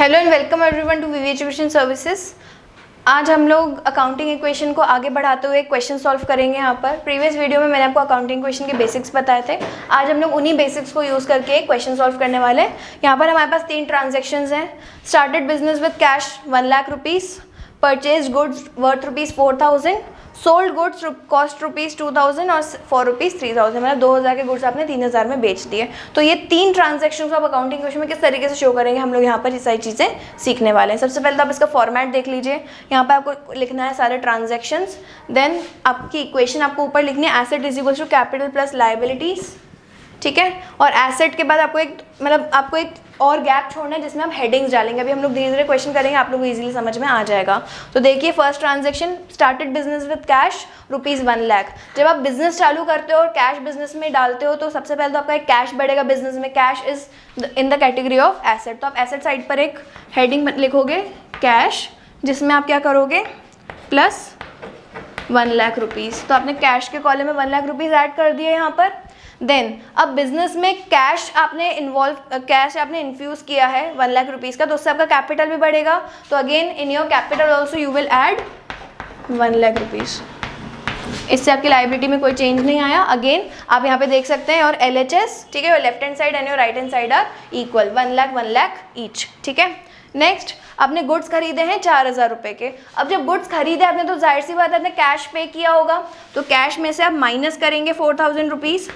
Hello and welcome everyone to VV education services. आज हम लोग अकाउंटिंग इक्वेशन को आगे बढ़ाते हुए क्वेश्चन सॉल्व करेंगे। यहाँ पर प्रीवियस वीडियो में मैंने आपको अकाउंटिंग इक्वेशन के बेसिक्स बताए थे। आज हम लोग उन्हीं बेसिक्स को यूज़ करके क्वेश्चन सॉल्व करने वाले हैं। यहाँ पर हमारे पास 3 ट्रांजेक्शन्स हैं। Started business with cash 1 lakh rupees, purchase goods worth rupees 4000, sold goods cost rupees 2000 और फॉर रुपीज़ 3000, मतलब 2000 के गुड्स आपने 3000 में बेच दिए। तो ये 3 ट्रांजेक्शन को आप अकाउंटिंग क्वेश्चन में किस तरीके से शो करेंगे, हम लोग यहाँ पर ये सारी चीज़ें सीखने वाले हैं। सबसे पहले तो आप इसका फॉर्मेट देख लीजिए। यहाँ पर आपको लिखना है सारे ट्रांजेक्शन्स, देन आपकी इक्वेशन आपको ऊपर लिखनी है asset is equal to capital plus liabilities, ठीक है। और एसेट के बाद आपको एक और गैप छोड़ना है जिसमें हम हेडिंग्स डालेंगे। अभी हम लोग धीरे धीरे क्वेश्चन करेंगे, आप लोग को इजीली समझ में आ जाएगा। तो देखिए first transaction, started business with cash rupees 1 lakh. जब आप बिजनेस चालू करते हो और कैश बिजनेस में डालते हो तो सबसे पहले तो आपका एक कैश बढ़ेगा बिजनेस में। Cash is in the category of asset, तो आप एसेट साइड पर एक हेडिंग लिखोगे कैश, जिसमें आप क्या करोगे प्लस 1 लाख रुपीज़। तो आपने कैश के कॉलम में 1 लाख रुपीज़ ऐड कर दिए यहाँ पर। देन अब बिजनेस में कैश आपने इन्फ्यूज़ किया है 1 लाख रुपीज़ का, तो उससे आपका कैपिटल भी बढ़ेगा। तो again in your capital also you will add 1 lakh rupees. इससे आपकी लाइबिलिटी में कोई चेंज नहीं आया। अगेन आप यहाँ पे देख सकते हैं और LHS, ठीक है, left hand side and your right hand side are equal, 1 lakh each, ठीक है। नेक्स्ट आपने गुड्स खरीदे हैं 4000 रुपये के। अब जब गुड्स खरीदे आपने तो जाहिर सी बात है आपने कैश पे किया होगा, तो कैश में से आप माइनस करेंगे 4000 रुपीज़।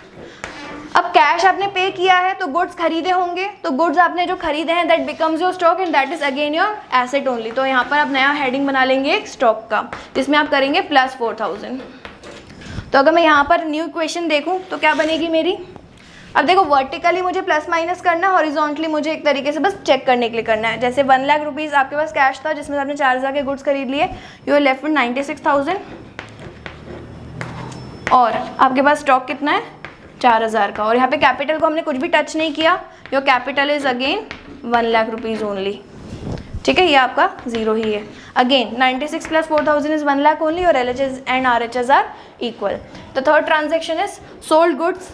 अब कैश आपने पे किया है तो गुड्स खरीदे होंगे, तो गुड्स आपने जो खरीदे हैं that becomes your stock and that is again your asset only. तो यहाँ पर आप नया हेडिंग बना लेंगे एक स्टॉक का, जिसमें आप करेंगे प्लस 4000। तो अगर मैं यहाँ पर न्यू इक्वेशन देखूँ तो क्या बनेगी मेरी। अब देखो वर्टिकली मुझे प्लस माइनस करना है, हॉरिजॉन्टली मुझे एक तरीके से बस चेक करने के लिए करना है। जैसे 1 लाख रुपीज़ आपके पास कैश था जिसमें आपने 4000 के गुड्स खरीद लिए, यू आर लेफ्ट विद 96,000 और आपके पास स्टॉक कितना है 4000 का। और यहाँ पे कैपिटल को हमने कुछ भी टच नहीं किया, your capital is again 1 lakh rupees only, ठीक है। ये आपका जीरो ही है। Again 96 plus 4000 is 1 lakh only और LHS and RHS are equal. The third transaction is sold goods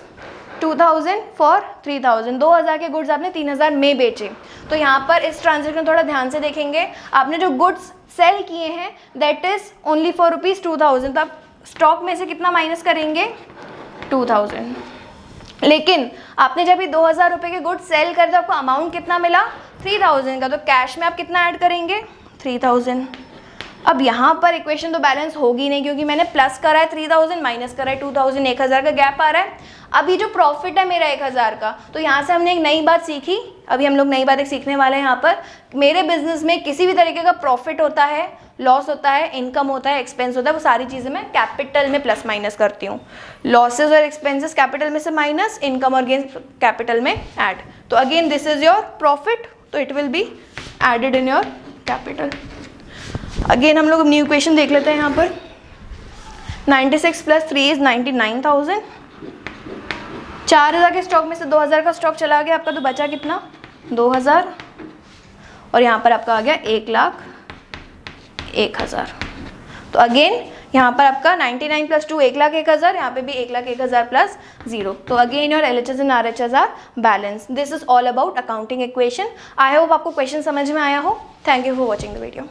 2000 for 3000, 2000 के गुड्स आपने 3000 में बेचे। तो यहाँ पर इस ट्रांजेक्शन थोड़ा ध्यान से देखेंगे। आपने जो गुड्स सेल किए हैं that is only for rupees 2000, तो आप स्टॉक में से कितना माइनस करेंगे 2000। लेकिन आपने जब ये 2000 रुपये के गुड्स सेल कर तो आपको अमाउंट कितना मिला 3000 का, तो कैश में आप कितना ऐड करेंगे 3000। अब यहाँ पर इक्वेशन तो बैलेंस होगी नहीं क्योंकि मैंने प्लस करा है 3000, माइनस करा है 2000, 1000 का गैप आ रहा है। अभी जो प्रॉफिट है मेरा 1000 का, तो यहाँ से हमने एक नई बात सीखी। अभी हम लोग नई बात एक सीखने वाले हैं। यहाँ पर मेरे बिजनेस में किसी भी तरीके का प्रॉफिट होता है, लॉस होता है, इनकम होता है, एक्सपेंस होता है, वो सारी चीज़ें मैं कैपिटल में प्लस माइनस करती हूँ। लॉसेज और एक्सपेंसेस कैपिटल में से माइनस, इनकम और गेन कैपिटल में ऐड। तो again this is your profit, तो it will be added in your capital. Again हम लोग न्यू इक्वेशन देख लेते हैं। यहाँ पर 96 प्लस 3 इज 99,000। 4000 के स्टॉक में से 2000 का स्टॉक चला गया आपका, तो बचा कितना 2000 और यहाँ पर आपका आ गया 1,01,000। तो अगेन यहाँ पर आपका 99 प्लस 2 1,01,000, यहाँ पे भी 1,01,000 प्लस 0। तो again your LHS and RHS are balance. This is all about accounting equation. I hope आपको क्वेश्चन समझ में आया हो। Thank you for watching the video.